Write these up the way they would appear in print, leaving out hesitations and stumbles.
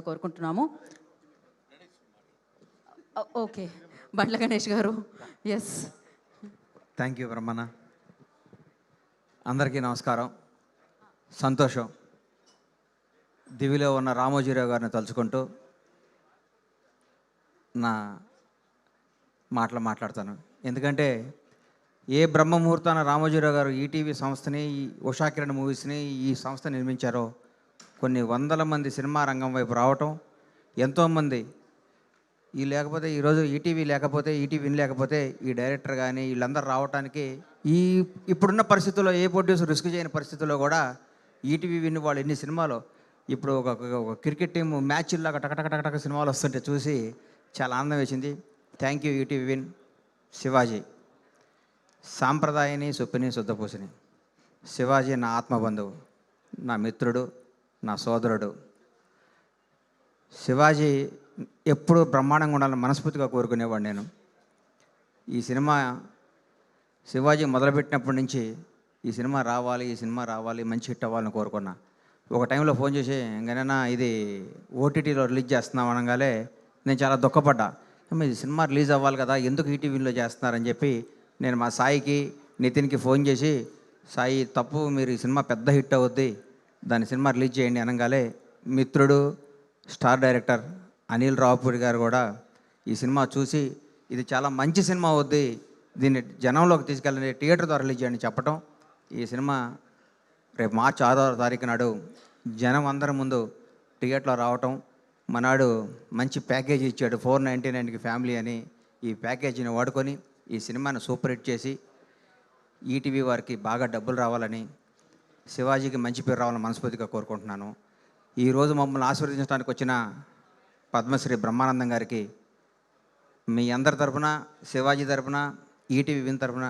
కోరుకుంటున్నాము. ఓకే, బండ్ల గణేష్ గారు. Yes, thank you బ్రహ్మణ. అందరికీ నమస్కారం. సంతోషం. దివిలో ఉన్న రామోజీరావు గారిని తలుచుకుంటూ నా మాటలు మాట్లాడతాను. ఎందుకంటే ఏ బ్రహ్మ ముహూర్తాన రామోజీరావు గారు ఈటీవీ సంస్థని, ఈ ఉషాకిరణ్ మూవీస్ని, ఈ సంస్థ నిర్మించారో కొన్ని వందల మంది సినిమా రంగం వైపు రావటం, ఎంతోమంది ఈ లేకపోతే ఈరోజు ఈటీవీ లేకపోతే, ఈటీవీని లేకపోతే ఈ డైరెక్టర్ కానీ వీళ్ళందరూ రావడానికి ఈ ఇప్పుడున్న పరిస్థితుల్లో ఏ ప్రొడ్యూసర్ రిస్క్ చేయని పరిస్థితుల్లో కూడా ఈటీవీ విన్ వాళ్ళు ఎన్ని సినిమాలు ఇప్పుడు ఒక క్రికెట్ టీం మ్యాచ్లాగా టకటక సినిమాలు వస్తుంటే చూసి చాలా ఆనందం వేసింది. Thank you ETV win. Shivaji సాంప్రదాయని, సొప్పిని, శుద్ధపూసిని. శివాజీ నా ఆత్మబంధువు, నా మిత్రుడు, నా సోదరుడు. శివాజీ ఎప్పుడూ బ్రహ్మాండంగా ఉండాలని మనస్ఫూర్తిగా కోరుకునేవాడు నేను. ఈ సినిమా శివాజీ మొదలుపెట్టినప్పటి నుంచి ఈ సినిమా రావాలి, మంచి హిట్ అవ్వాలని కోరుకున్నా. ఒక టైంలో ఫోన్ చేసి, ఇంకనైనా ఇది ఓటీటీలో రిలీజ్ చేస్తున్నాం అనగానే నేను చాలా దుఃఖపడ్డా. ఈ సినిమా రిలీజ్ అవ్వాలి కదా, ఎందుకు ఈటీవీలో చేస్తున్నారని చెప్పి నేను మా సాయికి, నితిన్కి ఫోన్ చేసి, సాయి తప్పు, మీరు ఈ సినిమా పెద్ద హిట్ అవుద్ది, దాని సినిమా రిలీజ్ చేయండి అనగానే మిత్రుడు, స్టార్ డైరెక్టర్ అనిల్ రావుపూడి గారు కూడా ఈ సినిమా చూసి ఇది చాలా మంచి సినిమా అవుద్ది, దీన్ని జనంలోకి తీసుకెళ్ళండి, థియేటర్ ద్వారా రిలీజ్ చేయండి చెప్పటం. ఈ సినిమా రేపు మార్చి 6వ తారీఖు నాడు జనం అందరి ముందు థియేటర్లో రావటం. మనాడు మంచి ప్యాకేజీ ఇచ్చాడు, 499కి ఫ్యామిలీ అని. ఈ ప్యాకేజీని వాడుకొని ఈ సినిమాను సూపర్ హిట్ చేసి ఈటీవీ వారికి బాగా డబ్బులు రావాలని, శివాజీకి మంచి పేరు రావాలని మనస్ఫూర్తిగా కోరుకుంటున్నాను. ఈరోజు మమ్మల్ని ఆశీర్వదించడానికి వచ్చిన పద్మశ్రీ బ్రహ్మానందం గారికి మీ అందరి తరఫున, శివాజీ తరఫున, ఈటీవీ విన్ తరఫున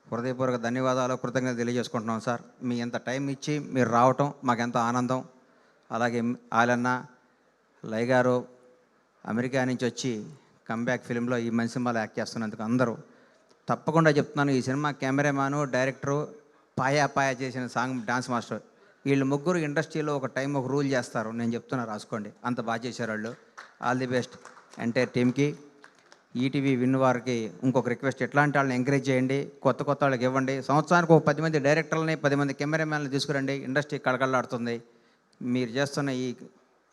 హృదయపూర్వక ధన్యవాదాలు, కృతజ్ఞత తెలియజేసుకుంటున్నాం సార్. మీ ఎంత టైం ఇచ్చి మీరు రావటం మాకెంతో ఆనందం. అలాగే ఆలన్న, లయ గారు అమెరికా నుంచి వచ్చి కమ్బ్యాక్ ఫిలింలో ఈ మంచి సినిమాలో యాక్ట్ చేస్తున్నందుకు అందరూ తప్పకుండా చెప్తున్నాను. ఈ సినిమా కెమెరామ్యాను, డైరెక్టరు, పాయా చేసిన సాంగ్ డాన్స్ మాస్టర్, వీళ్ళు ముగ్గురు ఇండస్ట్రీలో ఒక టైం ఒక రూల్ చేస్తారు. నేను చెప్తున్నా, రాసుకోండి. అంత బాగా చేశారు వాళ్ళు. ఆల్ ది బెస్ట్ ఎంటైర్ టీమ్కి. ఈటీవీ విన్ వారికి ఇంకొక రిక్వెస్ట్, ఎట్లాంటి వాళ్ళని ఎంకరేజ్ చేయండి, కొత్త వాళ్ళకి ఇవ్వండి. సంవత్సరానికి ఒక 10 మంది డైరెక్టర్లని, 10 మంది కెమెరామ్యాన్లు తీసుకురండి. ఇండస్ట్రీ కళకళలాడుతుంది. మీరు చేస్తున్న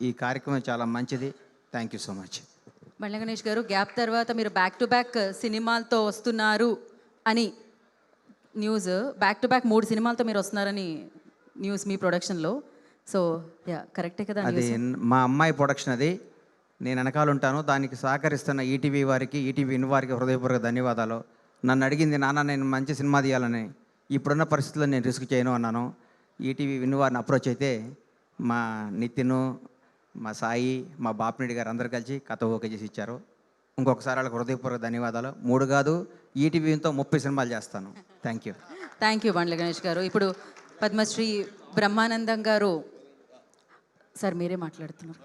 ఈ కార్యక్రమం చాలా మంచిది. Thank you so much. Bandla Ganesh గారు, గ్యాప్ తర్వాత మీరు బ్యాక్ టు బ్యాక్ సినిమాలతో వస్తున్నారు అని న్యూస్, బ్యాక్ టు బ్యాక్ 3 సినిమాలతో మీరు వస్తున్నారని న్యూస్ మీ ప్రొడక్షన్లో. సో యా, కరెక్టే కదా? అది మా అమ్మాయి ప్రొడక్షన్, అది నేను వెనకాల ఉంటాను. దానికి సహకరిస్తున్న ఈటీవీ వారికి, ఈటీవీ విన్ వారికి హృదయపూర్వక ధన్యవాదాలు. నన్ను అడిగింది, నాన్న నేను మంచి సినిమా తీయాలని, ఇప్పుడున్న పరిస్థితుల్లో నేను రిస్క్ చేయను అన్నాను. ఈటీవీ విన్ వారిని అప్రోచ్ అయితే మా నితిన్, మా సాయి, మా బాపిరెడ్డి గారు అందరు కలిసి కథ ఓకే చేసి ఇచ్చారు. ఇంకొకసారి వాళ్ళకి హృదయపూర్వక ధన్యవాదాలు. 3 కాదు, ఈటీవీ విన్తో 30 సినిమాలు చేస్తాను. థ్యాంక్ యూ బండ్ల గణేష్ గారు. ఇప్పుడు పద్మశ్రీ బ్రహ్మానందం గారు, సార్ మీరే మాట్లాడుతున్నారు.